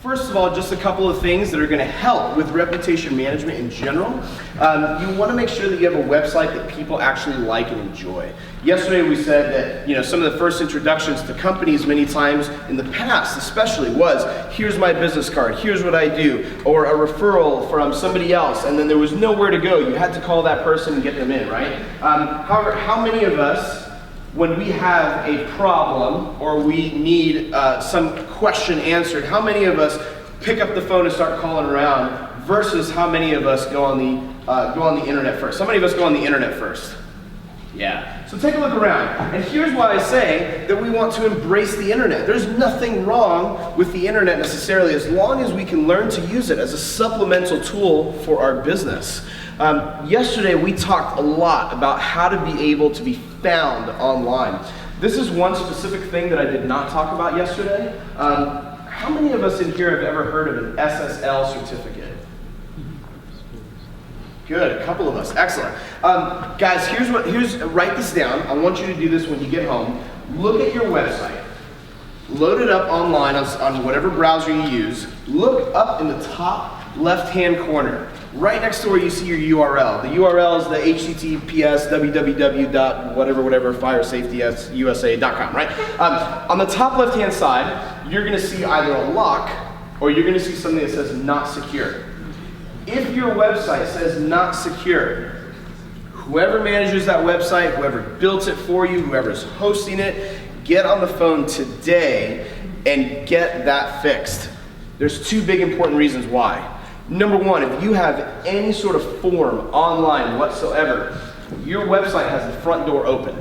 First of all, just a couple of things that are going to help with reputation management in general. You want to make sure that you have a website that people actually like and enjoy. Yesterday we said that some of the first introductions to companies many times in the past especially was, here's my business card, here's what I do, or a referral from somebody else, and then there was nowhere to go. You had to call that person and get them in, right? However, how many of us, when we have a problem or we need some question answered, how many of us pick up the phone and start calling around versus how many of us go on the internet first? How many of us go on the internet first? Yeah. So take a look around. And here's why I say that we want to embrace the internet. There's nothing wrong with the internet necessarily, as long as we can learn to use it as a supplemental tool for our business. Yesterday we talked a lot about how to be able to be found online. This is one specific thing that I did not talk about yesterday. How many of us in here have ever heard of an SSL certificate? Good, a couple of us, excellent. Guys, write this down. I want you to do this when you get home. Look at your website. Load it up online on whatever browser you use. Look up in the top left-hand corner, right next to where you see your URL. The URL is the https www.firesafetyusa.com, right? On the top left-hand side, you're going to see either a lock or you're going to see something that says not secure. If your website says not secure, whoever manages that website, whoever built it for you, whoever's hosting it, get on the phone today and get that fixed. There's two big important reasons why. Number one, if you have any sort of form online whatsoever, your website has the front door open,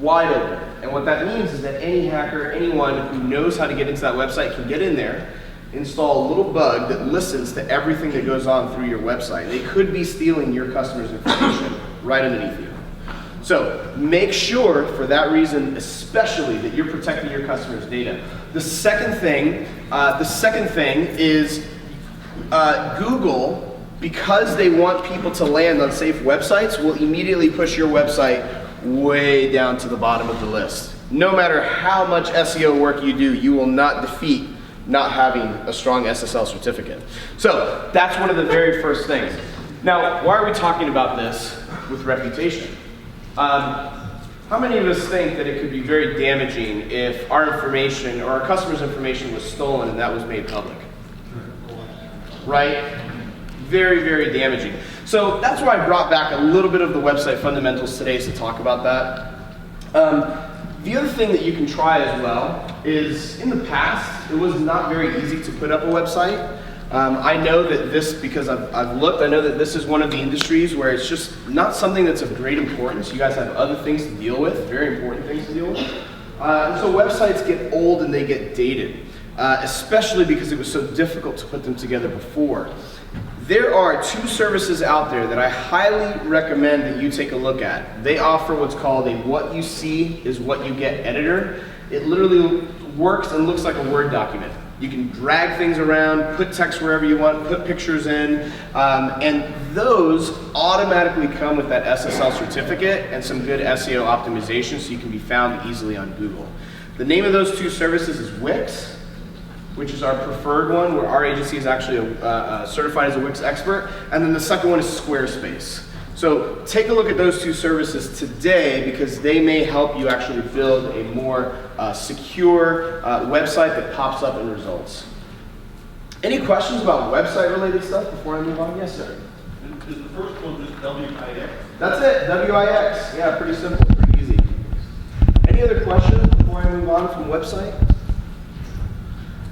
wide open. And what that means is that any hacker, anyone who knows how to get into that website can get in there, install a little bug that listens to everything that goes on through your website. They could be stealing your customers' information right underneath you. So make sure, for that reason especially, that you're protecting your customers' data. The second thing is Google, because they want people to land on safe websites, will immediately push your website way down to the bottom of the list. No matter how much SEO work you do, you will not defeat not having a strong SSL certificate. So that's one of the very first things. Now, why are we talking about this with reputation? How many of us think that it could be very damaging if our information or our customer's information was stolen and that was made public? Right? Very, very damaging. So that's why I brought back a little bit of the website fundamentals today to talk about that. The other thing that you can try as well is, in the past, it was not very easy to put up a website. I know that this, because I've looked, I know that this is one of the industries where it's just not something that's of great importance. You guys have other things to deal with, very important things to deal with. And so websites get old and they get dated, especially because it was so difficult to put them together before. There are two services out there that I highly recommend that you take a look at. They offer what's called a what you see is what you get editor. It literally works and looks like a Word document. You can drag things around, put text wherever you want, put pictures in, and those automatically come with that SSL certificate and some good SEO optimization so you can be found easily on Google. The name of those two services is Wix, which is our preferred one, where our agency is actually certified as a Wix expert, and then the second one is Squarespace. So take a look at those two services today because they may help you actually build a more secure website that pops up in results. Any questions about website related stuff before I move on? Yes, sir. Is the first one just WIX? That's it, WIX. Yeah, pretty simple, pretty easy. Any other questions before I move on from website?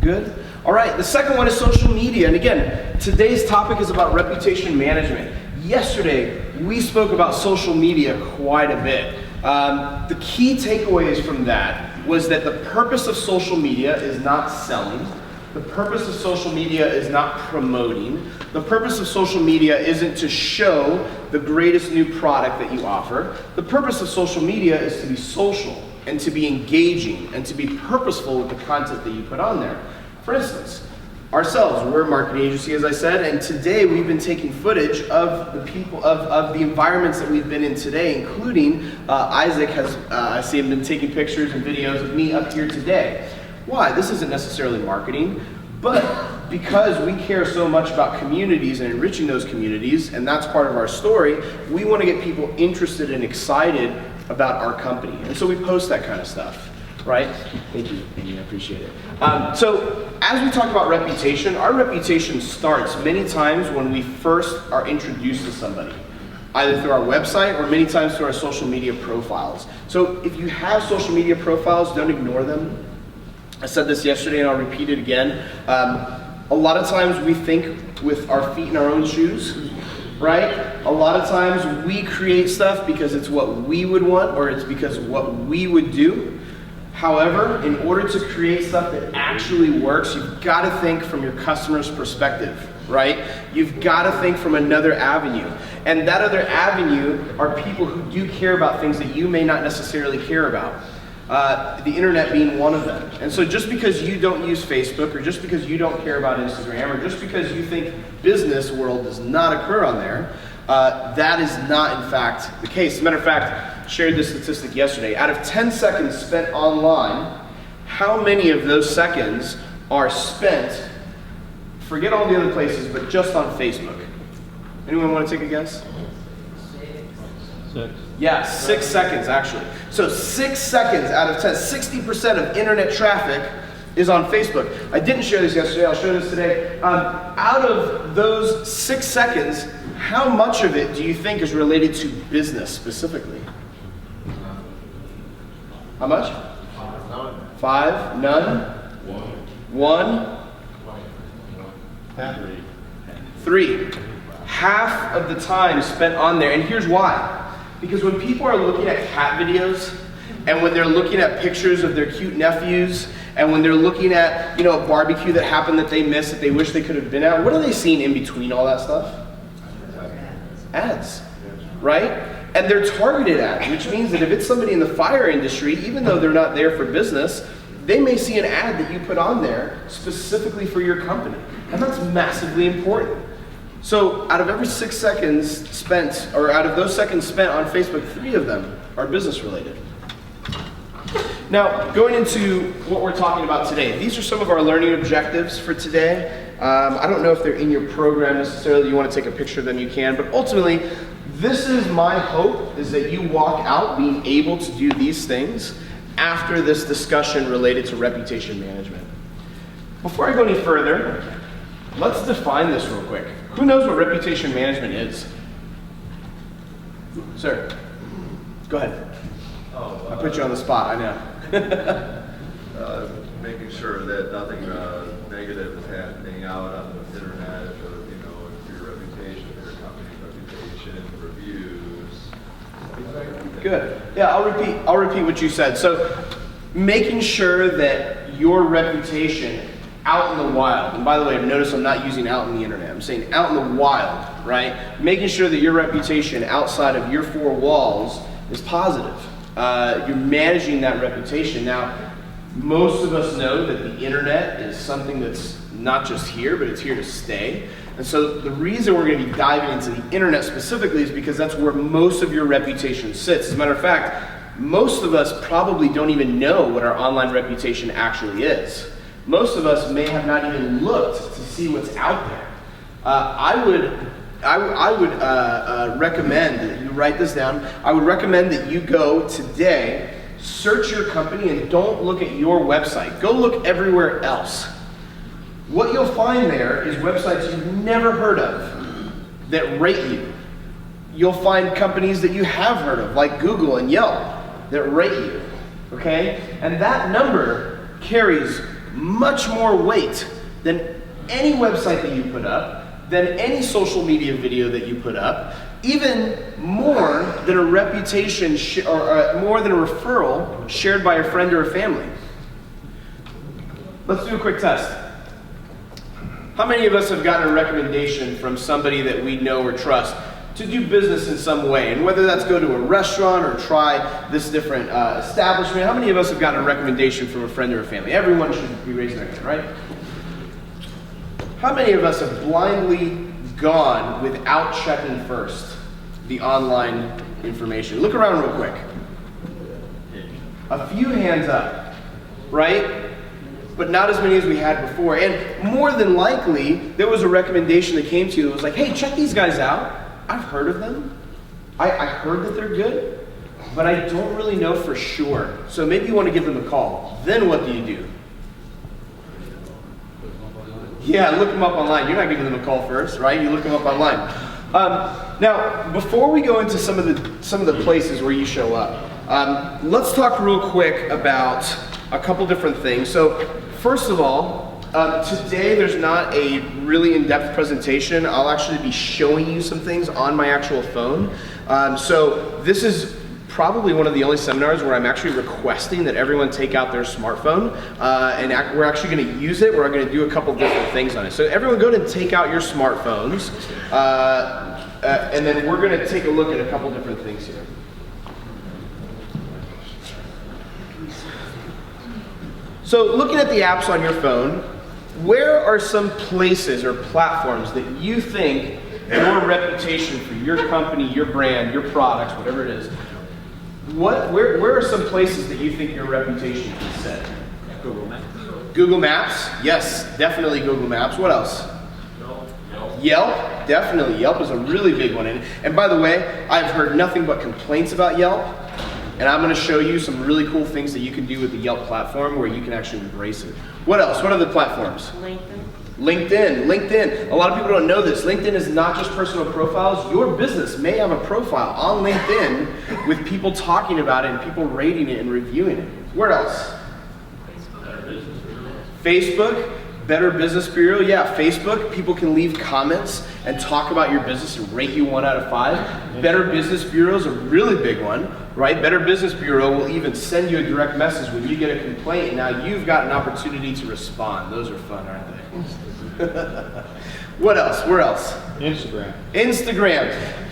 Good. All right, the second one is social media. And again, today's topic is about reputation management. Yesterday, we spoke about social media quite a bit. The key takeaways from that was that the purpose of social media is not selling. The purpose of social media is not promoting. The purpose of social media isn't to show the greatest new product that you offer. The purpose of social media is to be social and to be engaging and to be purposeful with the content that you put on there. For instance, ourselves, we're a marketing agency, as I said, and today we've been taking footage of the people, of the environments that we've been in today, including Isaac has, I see him been taking pictures and videos of me up here today. Why? This isn't necessarily marketing, But because we care so much about communities and enriching those communities, and that's part of our story, we want to get people interested and excited about our company. And so we post that kind of stuff, right? Thank you, Amy, I appreciate it. So as we talk about reputation, our reputation starts many times when we first are introduced to somebody, either through our website or many times through our social media profiles. So if you have social media profiles, don't ignore them. I said this yesterday and I'll repeat it again. A lot of times we think with our feet in our own shoes, right? A lot of times we create stuff because it's what we would want or it's because of what we would do. However, in order to create stuff that actually works, you've got to think from your customer's perspective, right? You've got to think from another avenue. And that other avenue are people who do care about things that you may not necessarily care about. The internet being one of them. And so just because you don't use Facebook, or just because you don't care about Instagram, or just because you think business world does not occur on there, that is not in fact the case. As a matter of fact, I shared this statistic yesterday. Out of 10 seconds spent online, how many of those seconds are spent, forget all the other places, but just on Facebook? Anyone want to take a guess? 6. Yeah, 6 seconds actually. So 6 seconds out of 10, 60% of internet traffic is on Facebook. I didn't share this yesterday, I'll show this today. Out of those 6 seconds, how much of it do you think is related to business specifically? How much? 5? None? 1? 3. Half of the time spent on there, and here's why. Because when people are looking at cat videos, and when they're looking at pictures of their cute nephews, and when they're looking at, a barbecue that happened that they missed, that they wish they could have been at, what are they seeing in between all that stuff? Ads, right? And they're targeted ads, which means that if it's somebody in the fire industry, even though they're not there for business, they may see an ad that you put on there specifically for your company. And that's massively important. So out of every 6 seconds spent, or out of those seconds spent on Facebook, 3 of them are business related. Now, going into what we're talking about today, these are some of our learning objectives for today. I don't know if they're in your program necessarily. You want to take a picture of them, you can. But ultimately, this is my hope, is that you walk out being able to do these things after this discussion related to reputation management. Before I go any further, let's define this real quick. Who knows what reputation management is? Sir, go ahead. I put you on the spot, I know. Making sure that nothing negative is happening out on the internet, or, for your reputation, for your company's reputation, reviews. Good. Yeah, I'll repeat what you said. So, making sure that your reputation out in the wild, and by the way, notice I'm not using out in the internet, I'm saying out in the wild, right? Making sure that your reputation outside of your 4 walls is positive. You're managing that reputation. Now, most of us know that the internet is something that's not just here, but it's here to stay. And so the reason we're going to be diving into the internet specifically is because that's where most of your reputation sits. As a matter of fact, most of us probably don't even know what our online reputation actually is. Most of us may have not even looked to see what's out there. I would recommend that you write this down. I would recommend that you go today, search your company, and don't look at your website. Go look everywhere else. What you'll find there is websites you've never heard of that rate you. You'll find companies that you have heard of, like Google and Yelp, that rate you. Okay? And that number carries much more weight than any website that you put up, than any social media video that you put up, even more than a reputation more than a referral shared by a friend or a family. Let's do a quick test. How many of us have gotten a recommendation from somebody that we know or trust to do business in some way? And whether that's go to a restaurant or try this different establishment, how many of us have gotten a recommendation from a friend or a family? Everyone should be raising their hand, right? How many of us have blindly gone without checking first the online information? Look around real quick. A few hands up, right? but not as many as we had before. And more than likely, there was a recommendation that came to you that was like, hey, check these guys out. I've heard of them. I heard that they're good, but I don't really know for sure. So maybe you want to give them a call. Then what do? Yeah, look them up online. You're not giving them a call first, right? You look them up online. Now, before we go into some of the places where you show up, let's talk real quick about a couple different things. So, first of all, today there's not a really in-depth presentation. I'll actually be showing you some things on my actual phone. So this is probably one of the only seminars where I'm actually requesting that everyone take out their smartphone, and we're actually going to use it. We're going to do a couple different things on it. So everyone go ahead and take out your smartphones, and then we're going to take a look at a couple different things here. So looking at the apps on your phone, where are some places or platforms that you think your reputation for your company, your brand, your products, whatever it is, where are some places that you think your reputation can set? Google Maps. Google Maps, yes, definitely Google Maps. What else? Yelp, definitely. Yelp is a really big one. And by the way, I've heard nothing but complaints about Yelp. And I'm going to show you some really cool things that you can do with the Yelp platform where you can actually embrace it. What else? What other platforms? LinkedIn. A lot of people don't know this. LinkedIn is not just personal profiles. Your business may have a profile on LinkedIn with people talking about it and people rating it and reviewing it. Where else? Facebook. Better Business Bureau, yeah, Facebook, people can leave comments and talk about your business and rate you 1 out of 5. Better Business Bureau is a really big one, right? Better Business Bureau will even send you a direct message when you get a complaint, and now you've got an opportunity to respond. Those are fun, aren't they? What else? Where else? Instagram.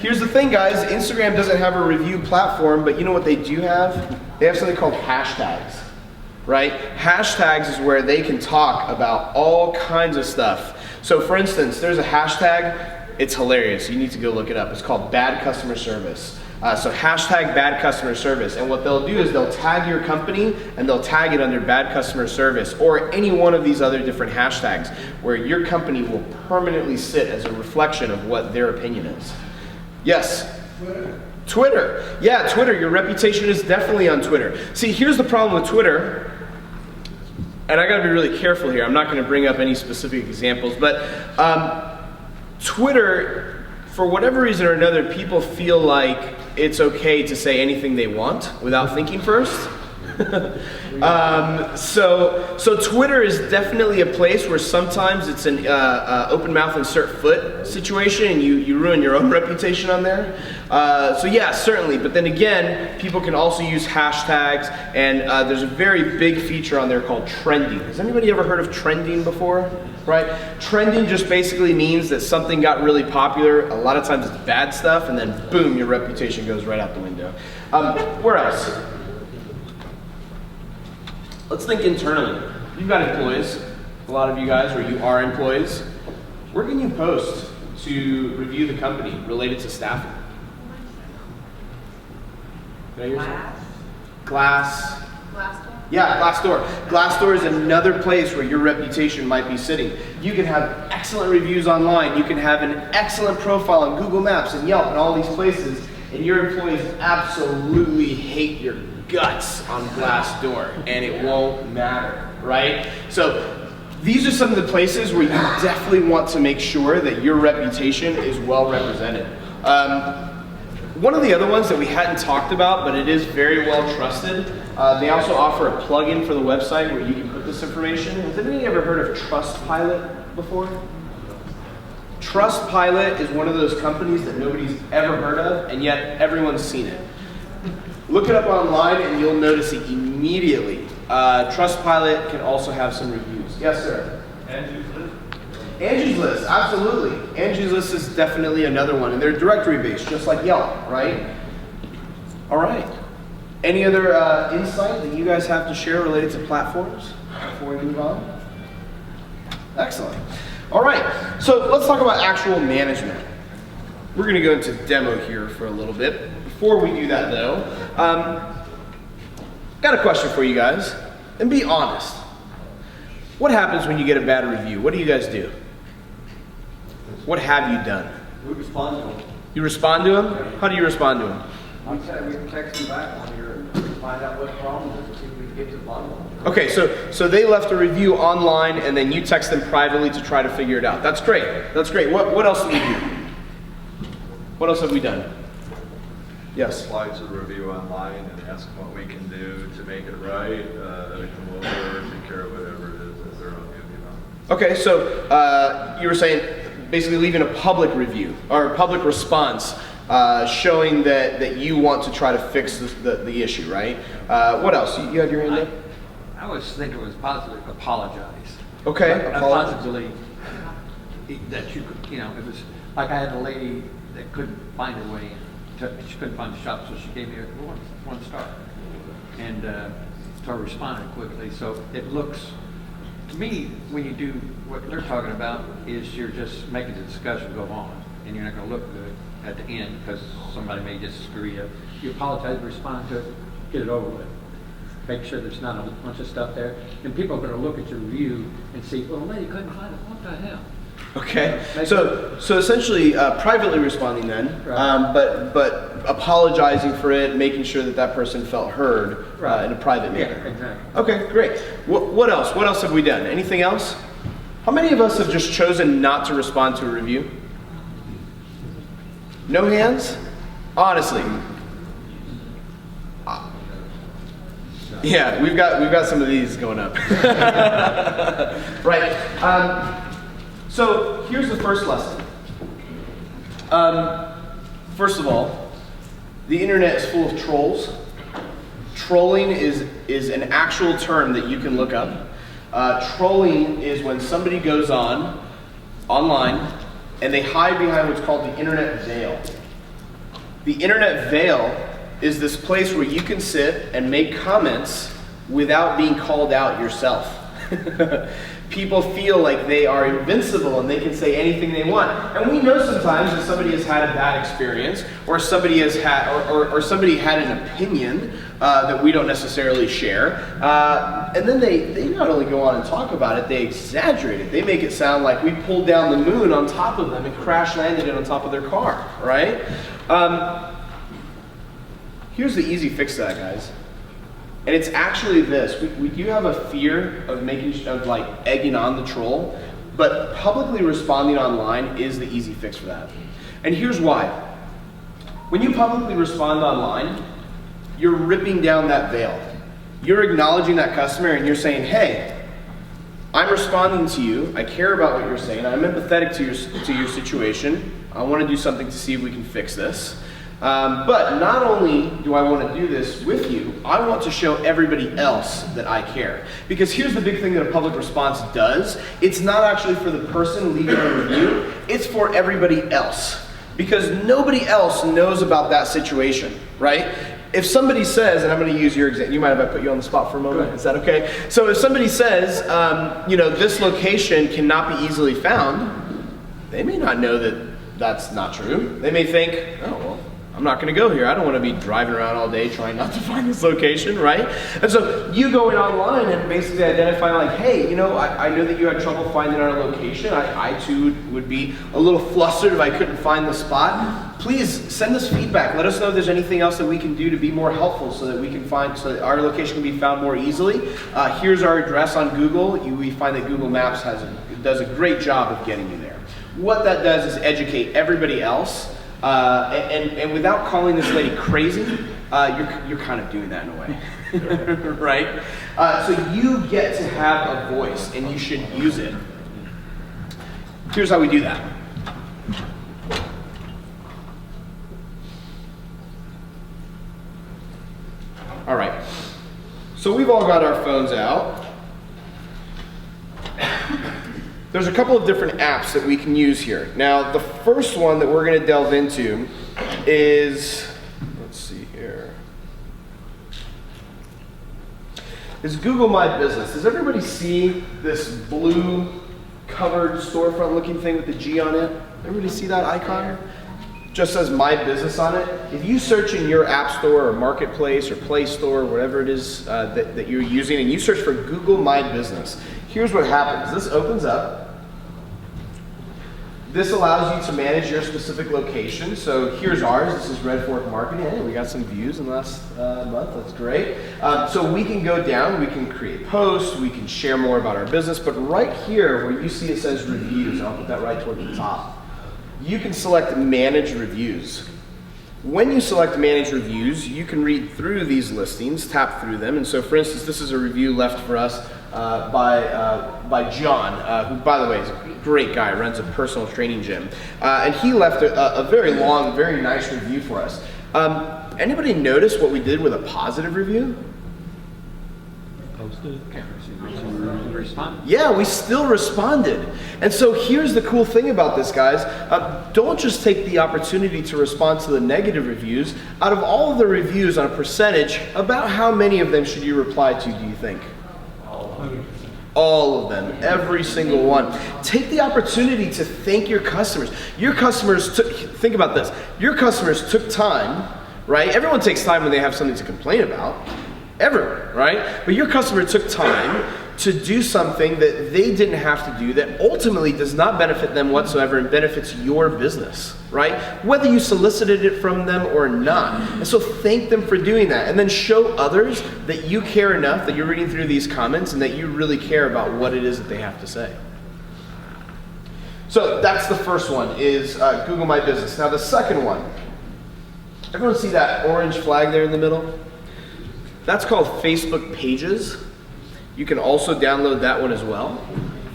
Here's the thing, guys. Instagram doesn't have a review platform, but you know what they do have? They have something called hashtags. Right? Hashtags is where they can talk about all kinds of stuff. So for instance, there's a hashtag, it's hilarious, you need to go look it up. It's called bad customer service. So hashtag bad customer service. And what they'll do is they'll tag your company and they'll tag it under bad customer service or any one of these other different hashtags where your company will permanently sit as a reflection of what their opinion is. Yes? Twitter. Yeah, Twitter. Your reputation is definitely on Twitter. See, here's the problem with Twitter. And I got to be really careful here. I'm not going to bring up any specific examples, but Twitter, for whatever reason or another, people feel like it's okay to say anything they want without thinking first. So Twitter is definitely a place where sometimes it's an open mouth insert foot situation and you ruin your own reputation on there. So yeah, certainly, but then again, people can also use hashtags, and there's a very big feature on there called trending. Has anybody ever heard of trending before? Right? Trending just basically means that something got really popular. A lot of times it's bad stuff, and then boom, your reputation goes right out the window. Where else? Let's think internally. You've got employees, a lot of you guys, or you are employees. Where can you post to review the company related to staffing? Glassdoor? Yeah, Glassdoor. Glassdoor is another place where your reputation might be sitting. You can have excellent reviews online. You can have an excellent profile on Google Maps and Yelp and all these places, and your employees absolutely hate your guts on Glassdoor, and it won't matter, right? So these are some of the places where you definitely want to make sure that your reputation is well represented. One of the other ones that we hadn't talked about, but it is very well trusted, they also offer a plugin for the website where you can put this information. Has anybody ever heard of Trustpilot before? Trustpilot is one of those companies that nobody's ever heard of, and yet everyone's seen it. Look it up online and you'll notice it immediately. Trustpilot can also have some reviews. Yes, sir? Angie's List. Angie's List, absolutely. Angie's List is definitely another one, and they're directory based, just like Yelp, right? All right. Any other insight that you guys have to share related to platforms before we move on? Excellent. All right, so let's talk about actual management. We're going to go into demo here for a little bit. Before we do that though, got a question for you guys, and be honest. What happens when you get a bad review? What do you guys do? What have you done? We respond to them. You respond to them? How do you respond to them? We text them back on here and find out what the problem is and see if we can get to the bottom of it. Okay, so they left a review online and then you text them privately to try to figure it out. That's great. That's great. What else do we do? What else have we done? Yes. Apply to the review online and ask them what we can do to make it right, come over, take care of whatever it is as their own duty. Okay, so you were saying basically leaving a public review or a public response showing that you want to try to fix the issue, right? What else? You had your hand up? I was thinking it was positive, apologize. Okay. Positively, that you could, it was like I had a lady that couldn't find her way in. She couldn't find the shop, so she gave me one star. And so I responded quickly. So it looks, to me, when you do what they're talking about, is you're just making the discussion go on, and you're not going to look good at the end because somebody may disagree. You apologize, respond to it, get it over with. Make sure there's not a bunch of stuff there. And people are going to look at your review and see, well, the lady couldn't find it. What the hell? Okay, so essentially privately responding then, Right. but apologizing for it, making sure that person felt heard in a private manner. Yeah, exactly. Okay, great. What else? What else have we done? Anything else? How many of us have just chosen not to respond to a review? No hands? Honestly. Yeah, we've got some of these going up. Right. So here's the first lesson. First of all, the internet is full of trolls. Trolling is an actual term that you can look up. Trolling is when somebody goes online and they hide behind what's called the internet veil. The internet veil is this place where you can sit and make comments without being called out yourself. People feel like they are invincible and they can say anything they want. And we know sometimes that somebody has had a bad experience, or somebody has had, or somebody had an opinion that we don't necessarily share. And then they not only go on and talk about it, they exaggerate it. They make it sound like we pulled down the moon on top of them and crash landed it on top of their car, right? Here's the easy fix to that, guys. And it's actually this. We do have a fear of egging on the troll, but publicly responding online is the easy fix for that. And here's why. When you publicly respond online, you're ripping down that veil. You're acknowledging that customer and you're saying, hey, I'm responding to you. I care about what you're saying. I'm empathetic to your situation. I want to do something to see if we can fix this. But not only do I want to do this with you, I want to show everybody else that I care. Because here's the big thing that a public response does. It's not actually for the person leaving a review, it's for everybody else. Because nobody else knows about that situation, right? If somebody says, and I'm going to use your example, you mind if I put you on the spot for a moment? Is that okay? So if somebody says, this location cannot be easily found, they may not know that that's not true. They may think, oh, well, I'm not going to go here. I don't want to be driving around all day trying not to find this location, right? And so you going online and basically identifying like, hey, I know that you had trouble finding our location. I too would be a little flustered if I couldn't find the spot. Please send us feedback. Let us know if there's anything else that we can do to be more helpful so that our location can be found more easily. Here's our address on Google. We find that Google Maps does a great job of getting you there. What that does is educate everybody else. And without calling this lady crazy, you're kind of doing that in a way, right? So you get to have a voice, and you should use it. Here's how we do that. All right. So we've all got our phones out. There's a couple of different apps that we can use here. Now, the first one that we're going to delve into is, let's see here, is Google My Business. Does everybody see this blue covered storefront looking thing with the G on it? Everybody see that icon? Just says My Business on it. If you search in your app store or marketplace or Play Store or whatever it is that you're using, and you search for Google My Business, here's what happens. This opens up. This allows you to manage your specific location. So here's ours. This is RedFork Marketing. Hey, we got some views in the last month. That's great. So we can go down. We can create posts. We can share more about our business. But right here, where you see it says reviews, and I'll put that right toward the top, you can select Manage Reviews. When you select Manage Reviews, you can read through these listings, tap through them. And so, for instance, this is a review left for us by John, who, by the way, is a great guy, runs a personal training gym. And he left a very long, very nice review for us. Anybody notice what we did with a positive review? Posted. Respond. Yeah, we still responded. And so here's the cool thing about this, guys. Don't just take the opportunity to respond to the negative reviews. Out of all of the reviews on a percentage, about how many of them should you reply to, do you think? All of them, every single one. Take the opportunity to thank your customers. Your customers took, think about this, your customers took time, right? Everyone takes time when they have something to complain about. Everyone, right? But your customer took time to do something that they didn't have to do that ultimately does not benefit them whatsoever and benefits your business, right? Whether you solicited it from them or not. And so thank them for doing that, and then show others that you care enough, that you're reading through these comments and that you really care about what it is that they have to say. So that's the first one, is Google My Business. Now the second one, everyone see that orange flag there in the middle? That's called Facebook Pages. You can also download that one as well.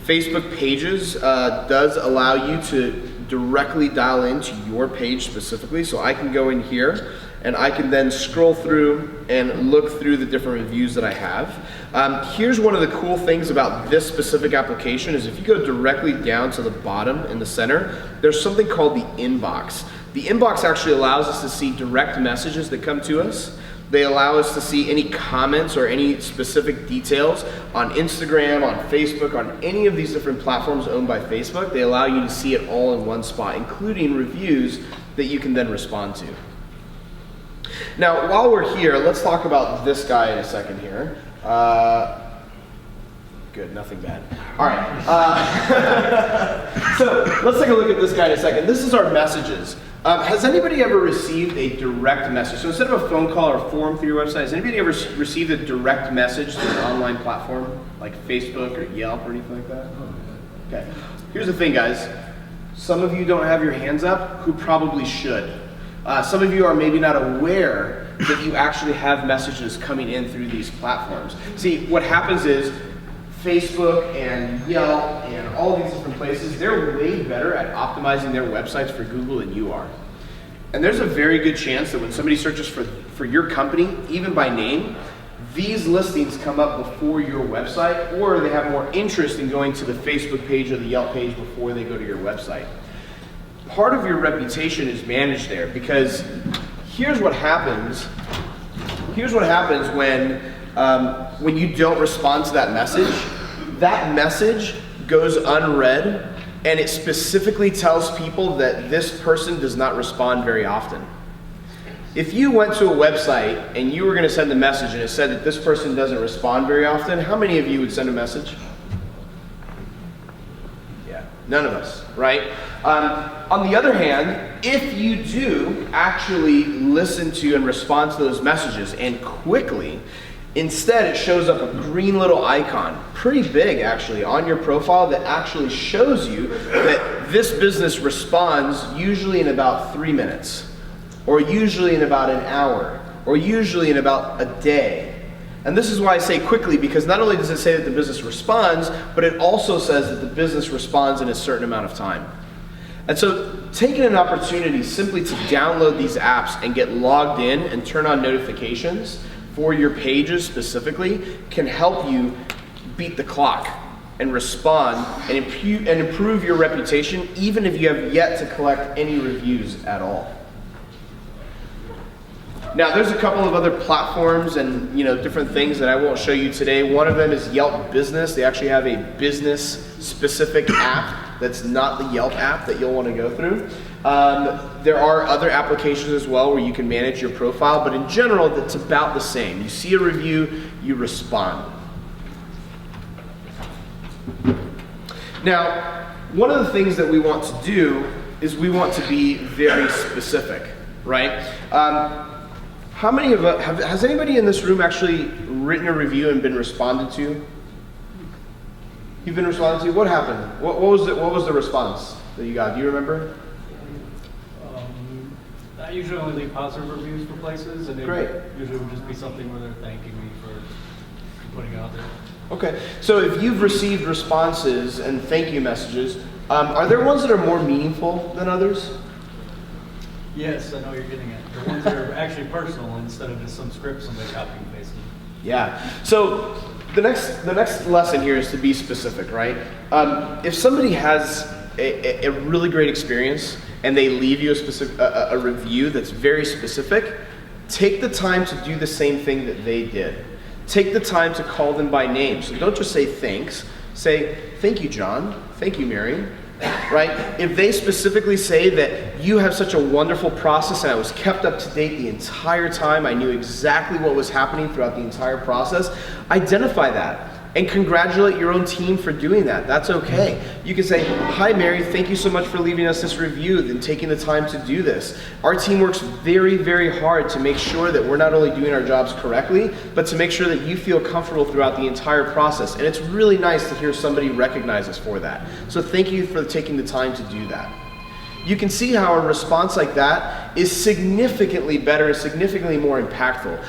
Facebook Pages does allow you to directly dial into your page specifically. So I can go in here and I can then scroll through and look through the different reviews that I have. Here's one of the cool things about this specific application is if you go directly down to the bottom in the center, there's something called the inbox. The inbox actually allows us to see direct messages that come to us. They allow us to see any comments or any specific details on Instagram, on Facebook, on any of these different platforms owned by Facebook. They allow you to see it all in one spot, including reviews that you can then respond to. Now, while we're here, let's talk about this guy in a second here. Good, nothing bad. All right. So let's take a look at this guy in a second. This is our messages. Has anybody ever received a direct message? So instead of a phone call or form through your website, has anybody ever received a direct message through an online platform like Facebook or Yelp or anything like that? Okay. Here's the thing, guys. Some of you don't have your hands up who probably should. Some of you are maybe not aware that you actually have messages coming in through these platforms. See, what happens is Facebook and Yelp and all these different places, they're way better at optimizing their websites for Google than you are. And there's a very good chance that when somebody searches for your company, even by name, these listings come up before your website, or they have more interest in going to the Facebook page or the Yelp page before they go to your website. Part of your reputation is managed there, because here's what happens. Here's what happens when you don't respond to that message goes unread, and it specifically tells people that this person does not respond very often. If you went to a website and you were going to send a message and it said that this person doesn't respond very often, how many of you would send a message? Yeah, none of us, right? On the other hand, if you do actually listen to and respond to those messages and quickly, instead, it shows up a green little icon, pretty big actually, on your profile that actually shows you that this business responds usually in about 3 minutes, or usually in about an hour, or usually in about a day. And this is why I say quickly, because not only does it say that the business responds, but it also says that the business responds in a certain amount of time. And so taking an opportunity simply to download these apps and get logged in and turn on notifications for your pages specifically can help you beat the clock and respond and improve your reputation, even if you have yet to collect any reviews at all. Now, there's a couple of other platforms and different things that I won't show you today. One of them is Yelp Business. They actually have a business-specific app that's not the Yelp app that you'll want to go through. There are other applications as well where you can manage your profile, but in general, it's about the same. You see a review, you respond. Now, one of the things that we want to do is we want to be very specific, right? How many of us, has anybody in this room actually written a review and been responded to? You've been responded to? What happened? What was the response that you got? Do you remember? I usually only leave positive reviews for places, and it Great. usually would just be something where they're thanking me for putting it out there. Okay, so if you've received responses and thank you messages, are there ones that are more meaningful than others? Yes, I know what you're getting at. The ones that are actually personal instead of just some script somebody copy and pasted. Yeah. So the next lesson here is to be specific, right? If somebody has a really great experience and they leave you a review that's very specific, take the time to do the same thing that they did. Take the time to call them by name. So don't just say thanks. Say, thank you, John. Thank you, Mary. Right? If they specifically say that you have such a wonderful process and I was kept up to date the entire time, I knew exactly what was happening throughout the entire process, identify that and congratulate your own team for doing that. That's okay. You can say, hi Mary, thank you so much for leaving us this review and taking the time to do this. Our team works very, very hard to make sure that we're not only doing our jobs correctly, but to make sure that you feel comfortable throughout the entire process. And it's really nice to hear somebody recognize us for that. So thank you for taking the time to do that. You can see how a response like that is significantly better and significantly more impactful.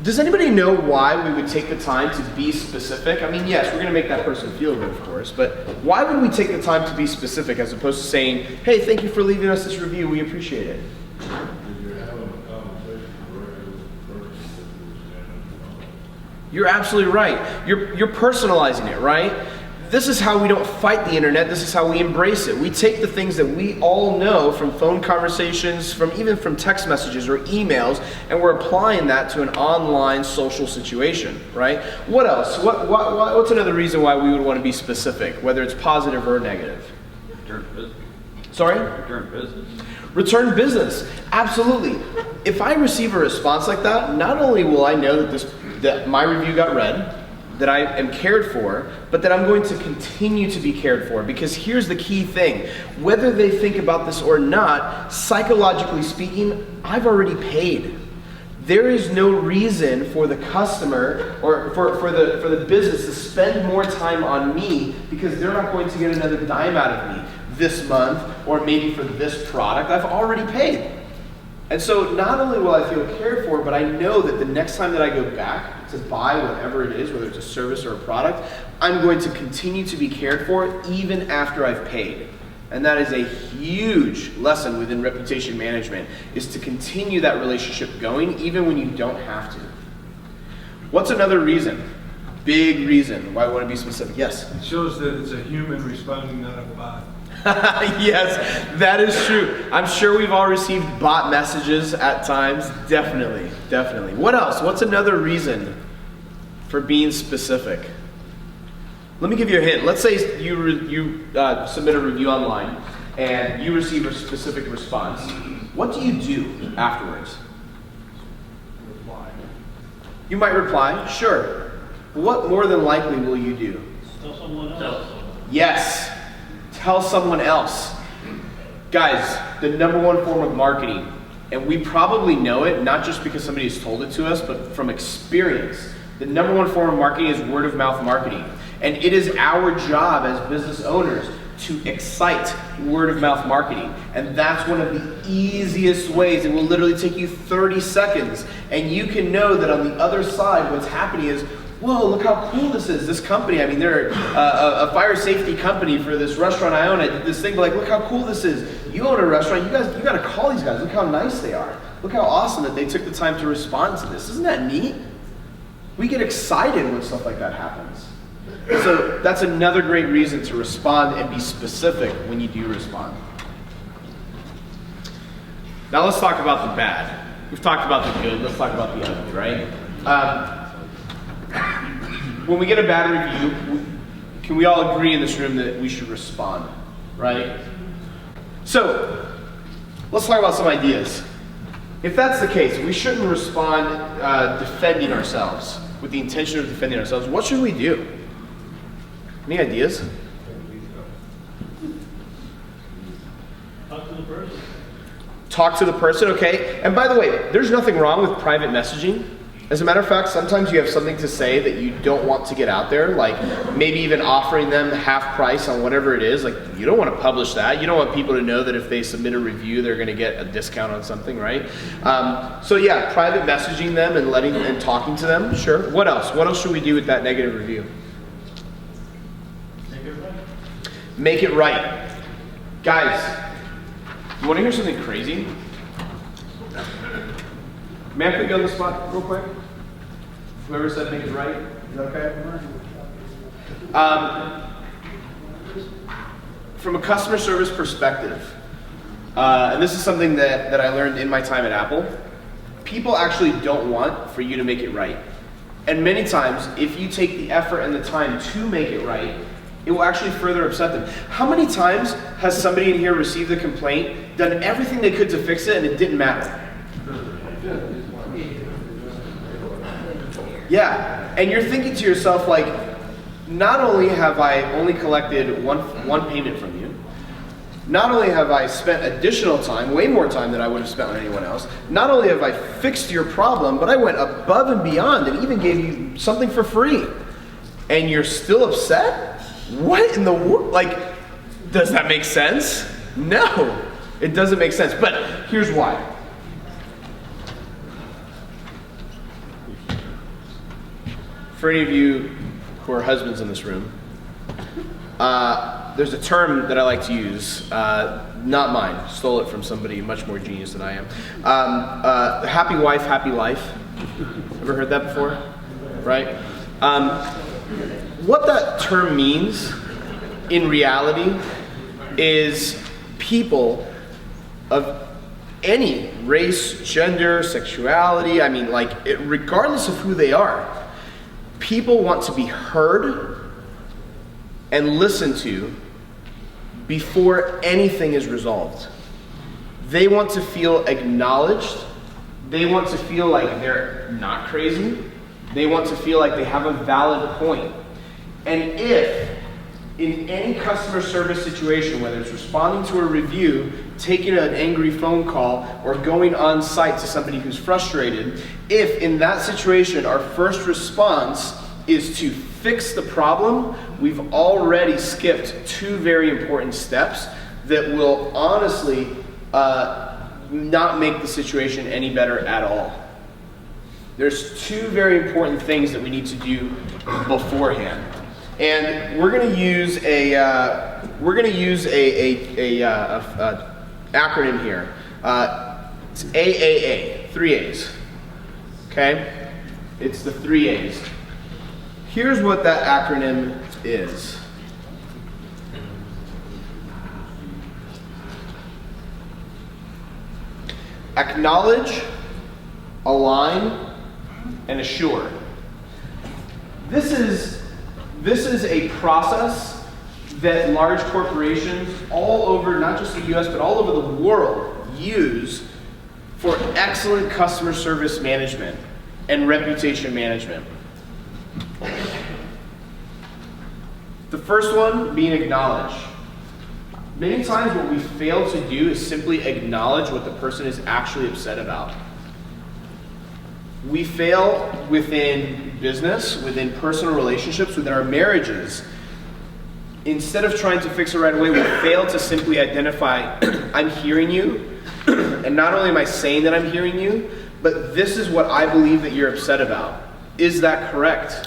Does anybody know why we would take the time to be specific? I mean, yes, we're going to make that person feel good, of course, but why would we take the time to be specific as opposed to saying, hey, thank you for leaving us this review, we appreciate it? You're absolutely right. You're personalizing it, right? This is how we don't fight the internet. This is how we embrace it. We take the things that we all know from phone conversations, even from text messages or emails, and we're applying that to an online social situation, right? What else? What's another reason why we would want to be specific, whether it's positive or negative? Return business. Sorry? Return business. Return business. Absolutely. If I receive a response like that, not only will I know that my review got read, that I am cared for, but that I'm going to continue to be cared for. Because here's the key thing. Whether they think about this or not, psychologically speaking, I've already paid. There is no reason for the customer or for the business to spend more time on me because they're not going to get another dime out of me this month or maybe for this product. I've already paid. And so not only will I feel cared for, but I know that the next time that I go back to buy whatever it is, whether it's a service or a product, I'm going to continue to be cared for even after I've paid. And that is a huge lesson within reputation management, is to continue that relationship going even when you don't have to. What's another reason? Big reason why I want to be specific. Yes? It shows that it's a human responding, not a bot. Yes, that is true. I'm sure we've all received bot messages at times. Definitely, definitely. What else? What's another reason for being specific? Let me give you a hint. Let's say you submit a review online and you receive a specific response. What do you do afterwards? Reply. You might reply, sure. What more than likely will you do? Tell someone else. Yes. Tell someone else. Guys, the number one form of marketing, and we probably know it, not just because somebody has told it to us, but from experience. The number one form of marketing is word of mouth marketing. And it is our job as business owners to excite word of mouth marketing. And that's one of the easiest ways. It will literally take you 30 seconds. And you can know that on the other side, what's happening is, whoa, look how cool this is. This company, I mean, they're a fire safety company for this restaurant I own. I did this thing, but like, look how cool this is. You own a restaurant, you got to call these guys. Look how nice they are. Look how awesome that they took the time to respond to this. Isn't that neat? We get excited when stuff like that happens. So that's another great reason to respond and be specific when you do respond. Now let's talk about the bad. We've talked about the good, let's talk about the ugly, right? When we get a bad review, can we all agree in this room that we should respond, right? So, let's talk about some ideas. If that's the case, we shouldn't respond defending ourselves, with the intention of defending ourselves. What should we do? Any ideas? Talk to the person. Talk to the person, okay? And by the way, there's nothing wrong with private messaging. As a matter of fact, sometimes you have something to say that you don't want to get out there, like maybe even offering them half price on whatever it is. Like, you don't want to publish that. You don't want people to know that if they submit a review, they're going to get a discount on something, right? So yeah, private messaging them and talking to them, sure. What else? What else should we do with that negative review? Make it right. Make it right. Guys, you want to hear something crazy? May I put you on the spot real quick? Whoever said make it right, is that okay? From a customer service perspective, and this is something that I learned in my time at Apple, people actually don't want for you to make it right. And many times, if you take the effort and the time to make it right, it will actually further upset them. How many times has somebody in here received a complaint, done everything they could to fix it, and it didn't matter? Yeah, and you're thinking to yourself, like, not only have I only collected one payment from you, not only have I spent additional time, way more time than I would have spent on anyone else, not only have I fixed your problem, but I went above and beyond and even gave you something for free. And you're still upset? What in the world? Like, does that make sense? No, it doesn't make sense. But here's why. For any of you who are husbands in this room, there's a term that I like to use, not mine, stole it from somebody much more genius than I am. Happy wife, happy life. Ever heard that before? Right? What that term means in reality is people of any race, gender, sexuality, I mean, like, regardless of who they are, people want to be heard and listened to before anything is resolved. They want to feel acknowledged. They want to feel like they're not crazy. They want to feel like they have a valid point. And if in any customer service situation, whether it's responding to a review, taking an angry phone call, or going on site to somebody who's frustrated, if in that situation our first response is to fix the problem, we've already skipped two very important steps that will honestly not make the situation any better at all. There's two very important things that we need to do beforehand. And we're going to use a acronym here. It's AAA, 3 A's. Okay? It's the 3 A's. Here's what that acronym is. Acknowledge, align, and assure. This is a process that large corporations all over, not just the US, but all over the world use for excellent customer service management and reputation management. The first one being acknowledge. Many times what we fail to do is simply acknowledge what the person is actually upset about. We fail within business, within personal relationships, within our marriages. Instead of trying to fix it right away, we fail to simply identify, I'm hearing you, and not only am I saying that I'm hearing you, but this is what I believe that you're upset about. Is that correct?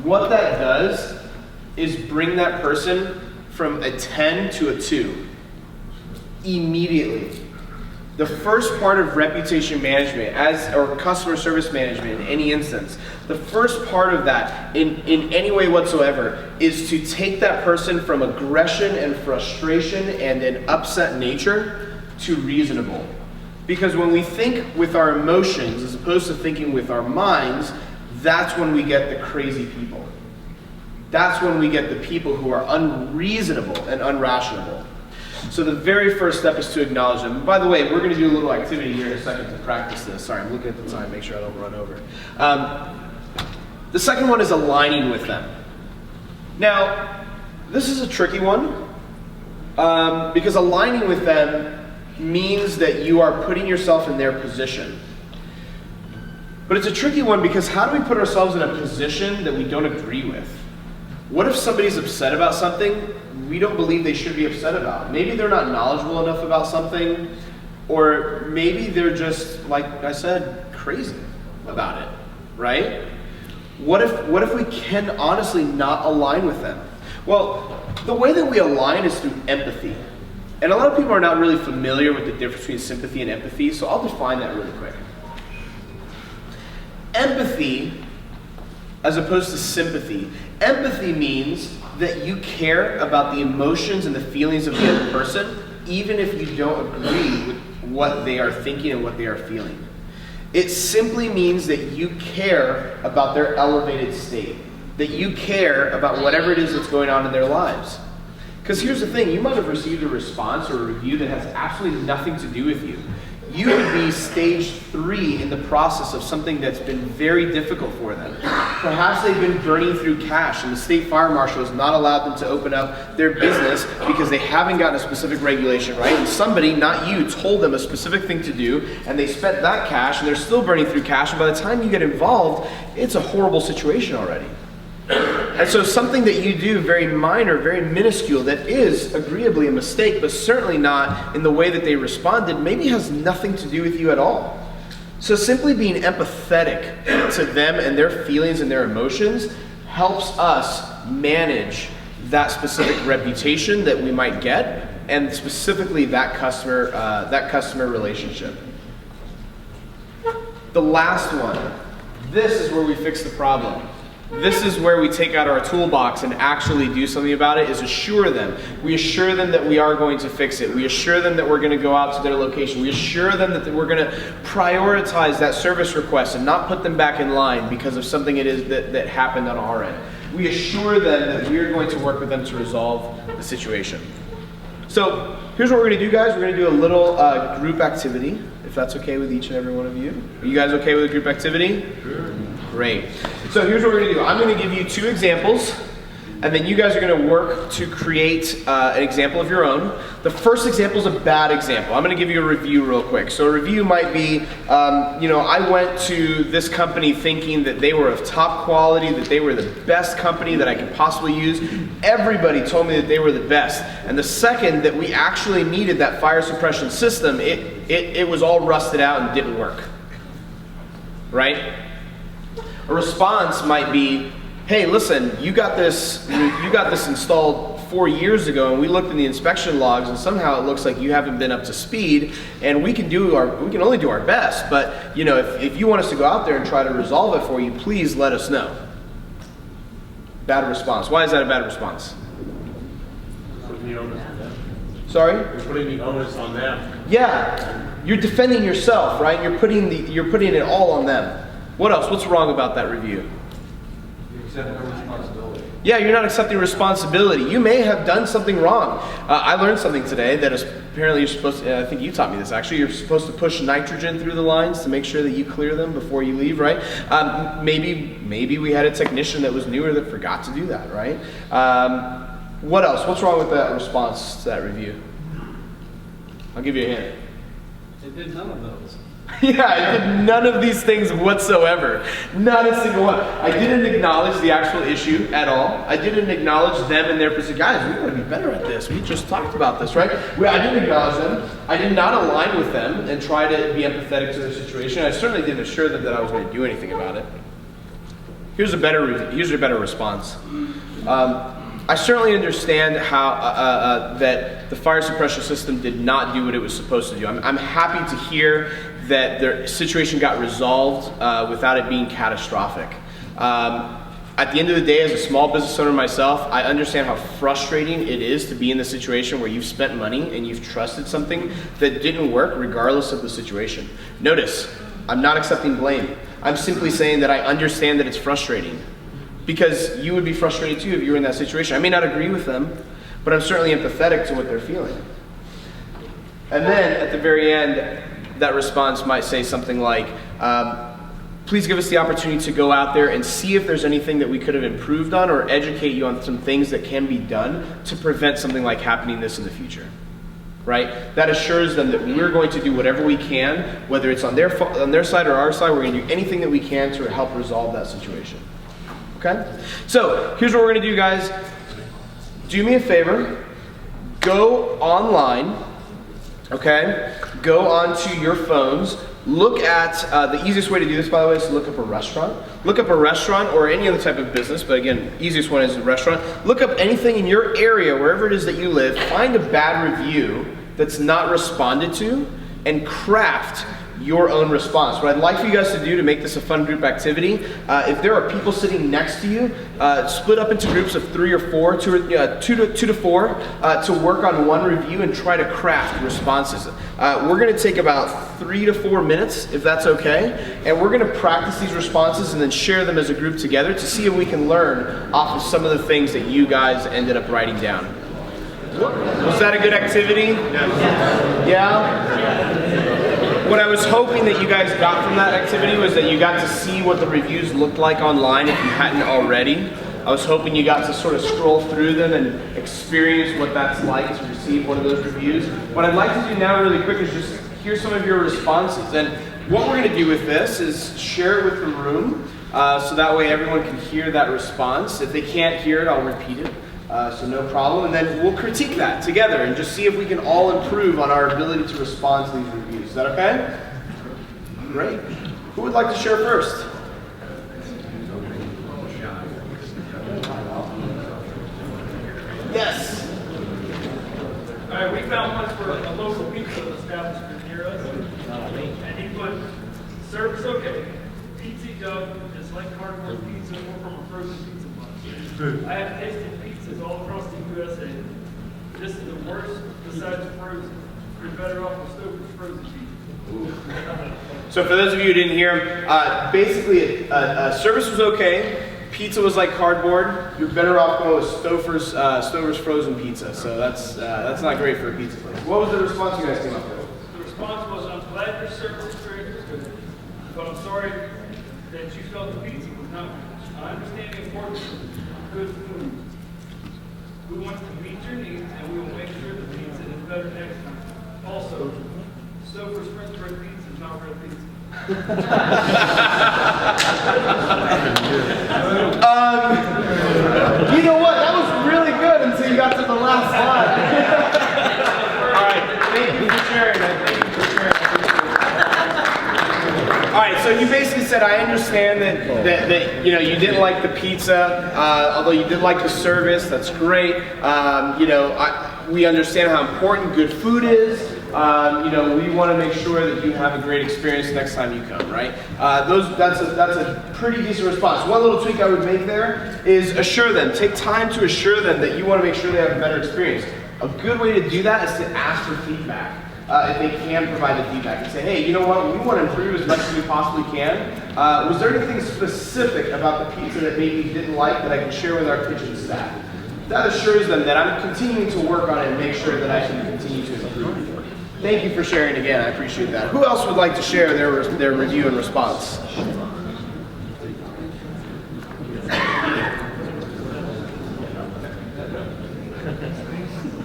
What that does is bring that person from a 10 to a 2 immediately. The first part of reputation management, or customer service management in any instance, the first part of that in any way whatsoever is to take that person from aggression and frustration and an upset nature to reasonable. Because when we think with our emotions as opposed to thinking with our minds, that's when we get the crazy people. That's when we get the people who are unreasonable and unrational. So the very first step is to acknowledge them. And by the way, we're going to do a little activity here in a second to practice this. Sorry, I'm looking at the time, make sure I don't run over. The second one is aligning with them. Now, this is a tricky one because aligning with them means that you are putting yourself in their position. But it's a tricky one because how do we put ourselves in a position that we don't agree with? What if somebody's upset about something we don't believe they should be upset about? Maybe they're not knowledgeable enough about something, or maybe they're just, like I said, crazy about it, right? What if we can honestly not align with them? Well, the way that we align is through empathy. And a lot of people are not really familiar with the difference between sympathy and empathy, so I'll define that really quick. Empathy, as opposed to sympathy. Empathy means that you care about the emotions and the feelings of the other person, even if you don't agree with what they are thinking and what they are feeling. It simply means that you care about their elevated state, that you care about whatever it is that's going on in their lives. Because here's the thing, you might have received a response or a review that has absolutely nothing to do with you. You could be stage 3 in the process of something that's been very difficult for them. Perhaps they've been burning through cash and the state fire marshal has not allowed them to open up their business because they haven't gotten a specific regulation right. And somebody, not you, told them a specific thing to do and they spent that cash and they're still burning through cash, and by the time you get involved, it's a horrible situation already. And so something that you do very minor, very minuscule, that is agreeably a mistake, but certainly not in the way that they responded, maybe has nothing to do with you at all. So simply being empathetic to them and their feelings and their emotions helps us manage that specific reputation that we might get, and specifically that customer relationship. The last one, this is where we fix the problem. This is where we take out our toolbox and actually do something about it, is assure them. We assure them that we are going to fix it. We assure them that we're going to go out to their location. We assure them that we're going to prioritize that service request and not put them back in line because of something it is that happened on our end. We assure them that we are going to work with them to resolve the situation. So here's what we're going to do, guys. We're going to do a little group activity, if that's okay with each and every one of you. Are you guys okay with a group activity? Sure. Great. So here's what we're going to do. I'm going to give you 2 examples, and then you guys are going to work to create an example of your own. The first example is a bad example. I'm going to give you a review real quick. So a review might be, I went to this company thinking that they were of top quality, that they were the best company that I could possibly use. Everybody told me that they were the best. And the second that we actually needed that fire suppression system, it was all rusted out and didn't work. Right? A response might be, hey, listen, you got this installed 4 years ago, and we looked in the inspection logs, and somehow it looks like you haven't been up to speed, and we can only do our best, but if you want us to go out there and try to resolve it for you, please let us know. Bad response. Why is that a bad response? Putting the onus on them. Sorry? You're putting the onus on them. Yeah, you're defending yourself, right? You're putting it all on them. What else? What's wrong about that review? You accept no responsibility. Yeah, you're not accepting responsibility. You may have done something wrong. I learned something today that is apparently you're supposed to, I think you taught me this actually, you're supposed to push nitrogen through the lines to make sure that you clear them before you leave, right? Maybe we had a technician that was newer that forgot to do that, right? What else? What's wrong with that response to that review? I'll give you a hint. It did none of those. Yeah, I did none of these things whatsoever. Not a single one. I didn't acknowledge the actual issue at all. I didn't acknowledge them and their position. Guys, we gotta be better at this. We just talked about this, right? I didn't acknowledge them. I did not align with them and try to be empathetic to their situation. I certainly didn't assure them that I was going to do anything about it. Here's a better response. I certainly understand how that the fire suppression system did not do what it was supposed to do. I'm happy to hear that their situation got resolved without it being catastrophic. At the end of the day, as a small business owner myself, I understand how frustrating it is to be in the situation where you've spent money and you've trusted something that didn't work regardless of the situation. Notice, I'm not accepting blame. I'm simply saying that I understand that it's frustrating. Because you would be frustrated too if you were in that situation. I may not agree with them, but I'm certainly empathetic to what they're feeling. And then at the very end, that response might say something like, please give us the opportunity to go out there and see if there's anything that we could have improved on or educate you on some things that can be done to prevent something like happening this in the future. Right? That assures them that we're going to do whatever we can, whether it's on their side or our side, we're going to do anything that we can to help resolve that situation. Okay? So, here's what we're going to do, guys. Do me a favor. Go online. Okay? Go onto your phones. Look at, the easiest way to do this, by the way, is to look up a restaurant. Look up a restaurant or any other type of business, but again, easiest one is a restaurant. Look up anything in your area, wherever it is that you live, find a bad review that's not responded to, and craft your own response. What I'd like for you guys to do to make this a fun group activity, if there are people sitting next to you, split up into groups of 3 or 4, 2 to 4, to work on one review and try to craft responses. We're going to take about 3 to 4 minutes, if that's okay, and we're going to practice these responses and then share them as a group together to see if we can learn off of some of the things that you guys ended up writing down. Was that a good activity? Yeah? What I was hoping that you guys got from that activity was that you got to see what the reviews looked like online if you hadn't already. I was hoping you got to sort of scroll through them and experience what that's like to receive one of those reviews. What I'd like to do now really quick is just hear some of your responses. And what we're going to do with this is share it with the room so that way everyone can hear that response. If they can't hear it, I'll repeat it. So no problem, and then we'll critique that together and just see if we can all improve on our ability to respond to these reviews. Is that okay? Great. Who would like to share first? Yes. All right, we found one for a local pizza establishment near us, and he put, service okay, pizza dough is like cardboard pizza or from a frozen pizza box. I have tasted pizzas all across the USA. This is the worst besides frozen. You're better off with Stoker's frozen pizza. So for those of you who didn't hear him, basically service was okay, pizza was like cardboard. You're better off going with Stover's frozen pizza. So that's not great for a pizza place. What was the response you guys came up with? The response was, I'm glad your service experience was good, but I'm sorry that you felt the pizza was not good. I understand the importance of good food. We want to meet your needs, and we will make sure the pizza is better next time. Also, Stover's French bread pizza is not real pizza. You know what? That was really good until you got to the last slide. All right, thank you for sharing that. Thank you for sharing that. All right, so you basically said, I understand that you know you didn't like the pizza, although you did like the service. That's great. You know, we understand how important good food is. You know, we want to make sure that you have a great experience next time you come, right? That's a pretty decent response. One little tweak I would make there is assure them. Take time to assure them that you want to make sure they have a better experience. A good way to do that is to ask for feedback. If they can provide the feedback and say, hey, you know what, we want to improve as much as we possibly can. Was there anything specific about the pizza that maybe you didn't like that I can share with our kitchen staff? That assures them that I'm continuing to work on it and make sure that I can continue to improve. Thank you for sharing again. I appreciate that. Who else would like to share their review and response?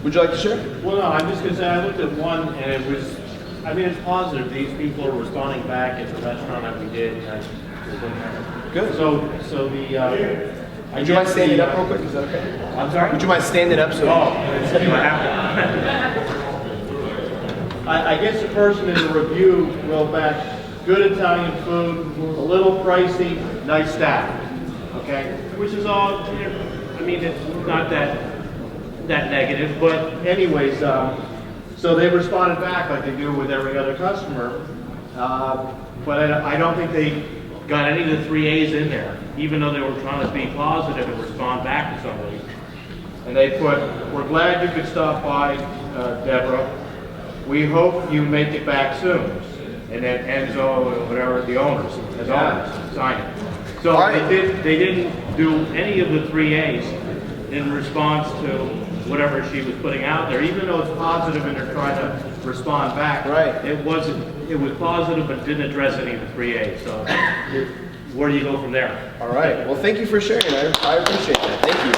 Would you like to share? Well, no, I'm just going to say I looked at one and it was, I mean, it's positive. These people are responding back at the restaurant that we did. Good. So the, Would you mind standing up real quick? Is that okay? I'm sorry? Would you mind standing up? So I guess the person in the review wrote back, good Italian food, a little pricey, nice staff. Okay? Which is all, I mean, it's not that negative, but anyways, so they responded back like they do with every other customer. But I don't think they got any of the 3 A's in there, even though they were trying to be positive and respond back to somebody. And they put, we're glad you could stop by, Deborah. We hope you make it back soon. And then Enzo or whatever, the owners, as owners, sign it. So they didn't do any of the 3 A's in response to whatever she was putting out there, even though it's positive and they're trying to respond back. Right. It was positive, but didn't address any of the 3A, so where do you go from there? All right. Well, thank you for sharing. I appreciate that. Thank you.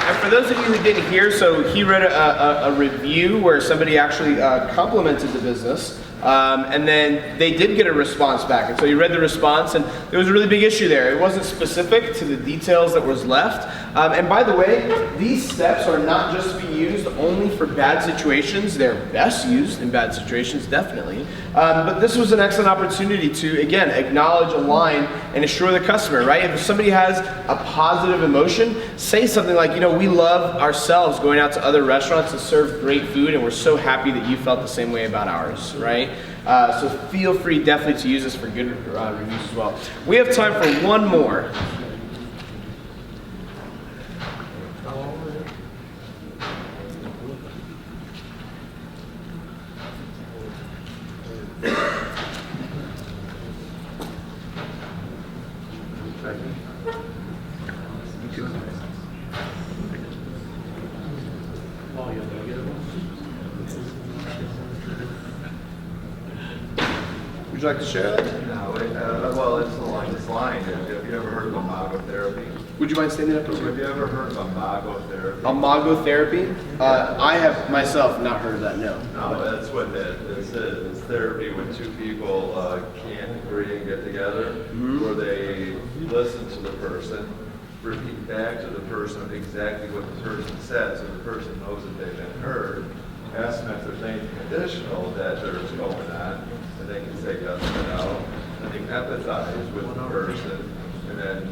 And for those of you who didn't hear, so he read a review where somebody actually complimented the business. And then they did get a response back. And so he read the response, and there was a really big issue there. It wasn't specific to the details that was left. And by the way, these steps are not just to be used only for bad situations. They're best used in bad situations, definitely. But this was an excellent opportunity to, again, acknowledge, align, and assure the customer, right? If somebody has a positive emotion, say something like, you know, we love ourselves going out to other restaurants to serve great food, and we're so happy that you felt the same way about ours, right? So feel free definitely to use this for good reviews as well. We have time for one more. Would you like to share that? No, well, it's this line. Have you ever heard of imago therapy? Would you mind standing up? Have you ever heard of imago therapy? Imago therapy? I have myself not heard of that, no. No, that's what this is. It's therapy when two people can't agree and get together, where they listen to the person, repeat back to the person exactly what the person said, so the person knows that they've been heard. Ask them if there's anything additional that there's going on, and they can say yes or no. And they empathize with the person, and then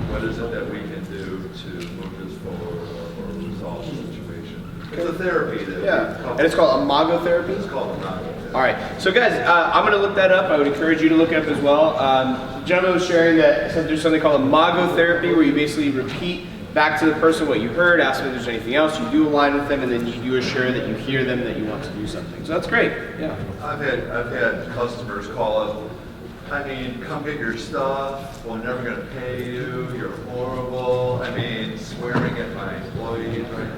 what is it that we can do to move this forward or resolve the situation? It's a therapy that Yeah, and it's called imago therapy? It's called imago therapy. All right, so guys, I'm going to look that up. I would encourage you to look it up as well. The gentleman was sharing that there's something called imago therapy, where you basically repeat back to the person what you heard, ask them if there's anything else, you do align with them, and then you do assure that you hear them, that you want to do something. So that's great, yeah. I've had customers call us, I mean, come get your stuff, we're never gonna pay you, you're horrible, I mean, swearing at my employees, right?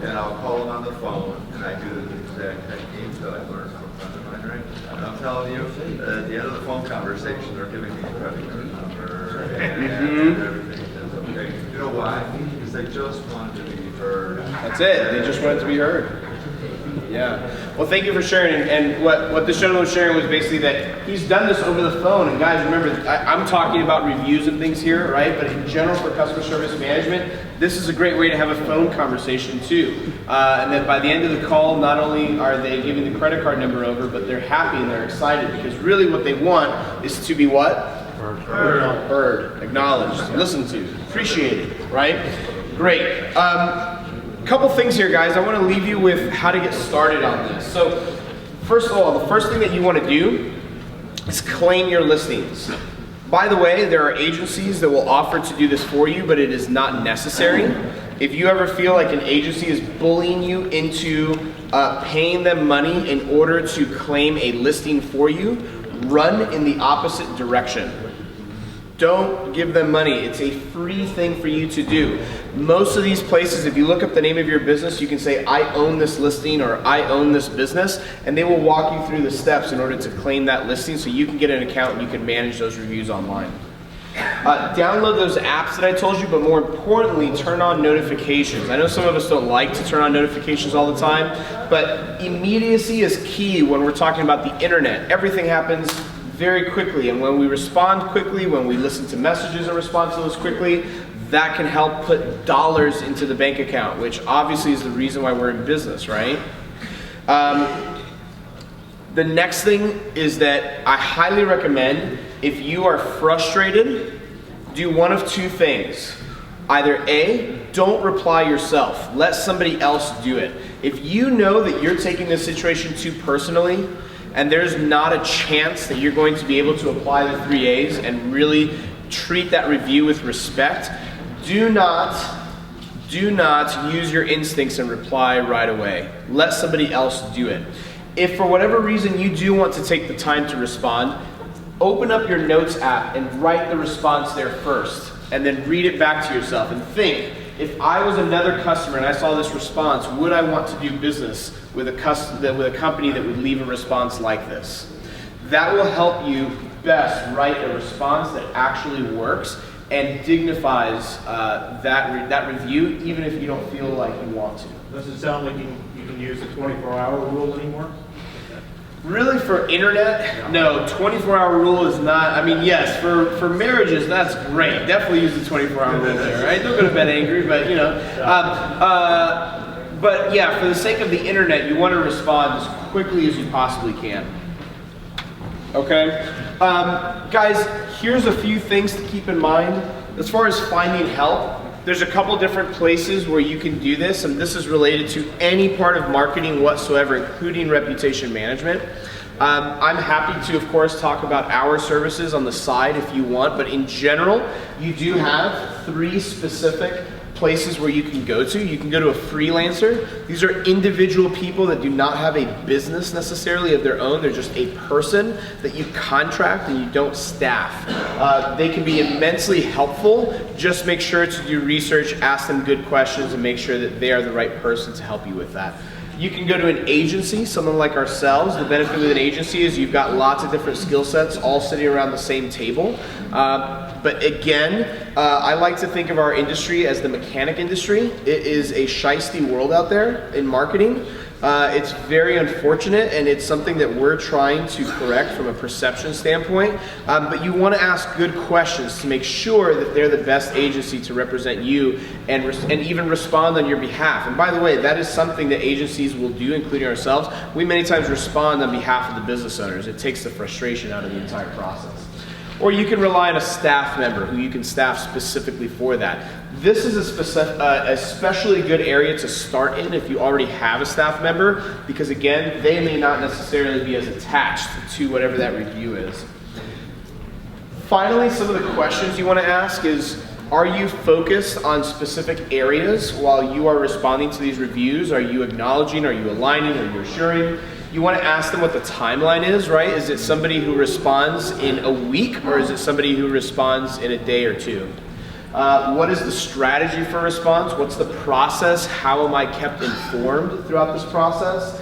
And I'll call them on the phone, and I do the exact techniques that I learned from a friend of mine, right? And I'm telling you, at the end of the phone conversation, they're giving me a credit card number and everything. Okay. You know why? Because they just wanted to be heard. That's it, they just wanted to be heard. Yeah. Well, thank you for sharing. And what this gentleman was sharing was basically that he's done this over the phone. And guys, remember, I'm talking about reviews and things here, right? But in general, for customer service management, this is a great way to have a phone conversation too. And then by the end of the call, not only are they giving the credit card number over, but they're happy and they're excited, because really what they want is to be what? Heard, acknowledged, listened to, appreciated, right? Great. Couple things here, guys. I want to leave you with how to get started on this. So, first of all, the first thing that you want to do is claim your listings. By the way, there are agencies that will offer to do this for you, but it is not necessary. If you ever feel like an agency is bullying you into paying them money in order to claim a listing for you, run in the opposite direction. Don't give them money. It's a free thing for you to do. Most of these places, if you look up the name of your business, you can say, I own this listing or I own this business, and they will walk you through the steps in order to claim that listing so you can get an account and you can manage those reviews online. Download those apps that I told you, but more importantly, turn on notifications. I know some of us don't like to turn on notifications all the time, but immediacy is key when we're talking about the internet. Everything happens very quickly, and when we respond quickly, when we listen to messages and respond to those quickly, that can help put dollars into the bank account, which obviously is the reason why we're in business, right? The next thing is that I highly recommend, if you are frustrated, do one of two things. Either A, don't reply yourself. Let somebody else do it. If you know that you're taking this situation too personally, and there's not a chance that you're going to be able to apply the 3As and really treat that review with respect, do not use your instincts and reply right away. Let somebody else do it. If for whatever reason you do want to take the time to respond, open up your notes app and write the response there first, and then read it back to yourself and think, If I was another customer and I saw this response, would I want to do business with a company that would leave a response like this? That will help you best write a response that actually works and dignifies that review, even if you don't feel like you want to. Does it sound like you can use the 24-hour rule anymore? Really, for internet, no, 24-hour rule is not, I mean, yes, for marriages, that's great. Definitely use the 24-hour rule there, right? Don't go to bed angry, but, you know. But, yeah, for the sake of the internet, you want to respond as quickly as you possibly can. Okay? Guys, here's a few things to keep in mind. As far as finding help, there's a couple different places where you can do this, and this is related to any part of marketing whatsoever, including reputation management. I'm happy to, of course, talk about our services on the side if you want, but in general, you do have 3 specific places where you can go to. You can go to a freelancer. These are individual people that do not have a business necessarily of their own. They're just a person that you contract and you don't staff. They can be immensely helpful. Just make sure to do research, ask them good questions, and make sure that they are the right person to help you with that. You can go to an agency, someone like ourselves. The benefit with an agency is you've got lots of different skill sets all sitting around the same table. But again, I like to think of our industry as the mechanic industry. It is a shiesty world out there in marketing. It's very unfortunate, and it's something that we're trying to correct from a perception standpoint. But you want to ask good questions to make sure that they're the best agency to represent you and even respond on your behalf. And by the way, that is something that agencies will do, including ourselves. We many times respond on behalf of the business owners. It takes the frustration out of the entire process. Or you can rely on a staff member who you can staff specifically for that. This is a especially good area to start in if you already have a staff member, because again, they may not necessarily be as attached to whatever that review is. Finally, some of the questions you want to ask is, are you focused on specific areas while you are responding to these reviews? Are you acknowledging, are you aligning, are you assuring? You want to ask them what the timeline is, right? Is it somebody who responds in a week, or is it somebody who responds in a day or 2? What is the strategy for response? What's the process? How am I kept informed throughout this process?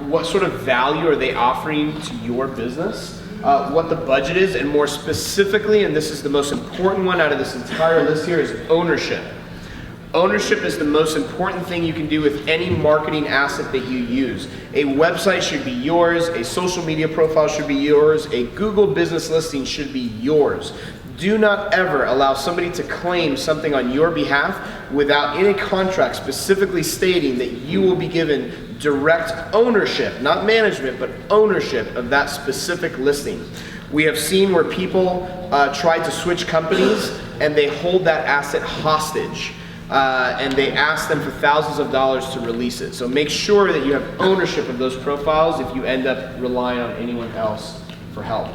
What sort of value are they offering to your business? What the budget is, and more specifically, and this is the most important one out of this entire list here, is ownership. Ownership is the most important thing you can do with any marketing asset that you use. A website should be yours, a social media profile should be yours, a Google business listing should be yours. Do not ever allow somebody to claim something on your behalf without any contract specifically stating that you will be given direct ownership, not management, but ownership of that specific listing. We have seen where people try to switch companies and they hold that asset hostage. And they ask them for thousands of dollars to release it. So make sure that you have ownership of those profiles if you end up relying on anyone else for help.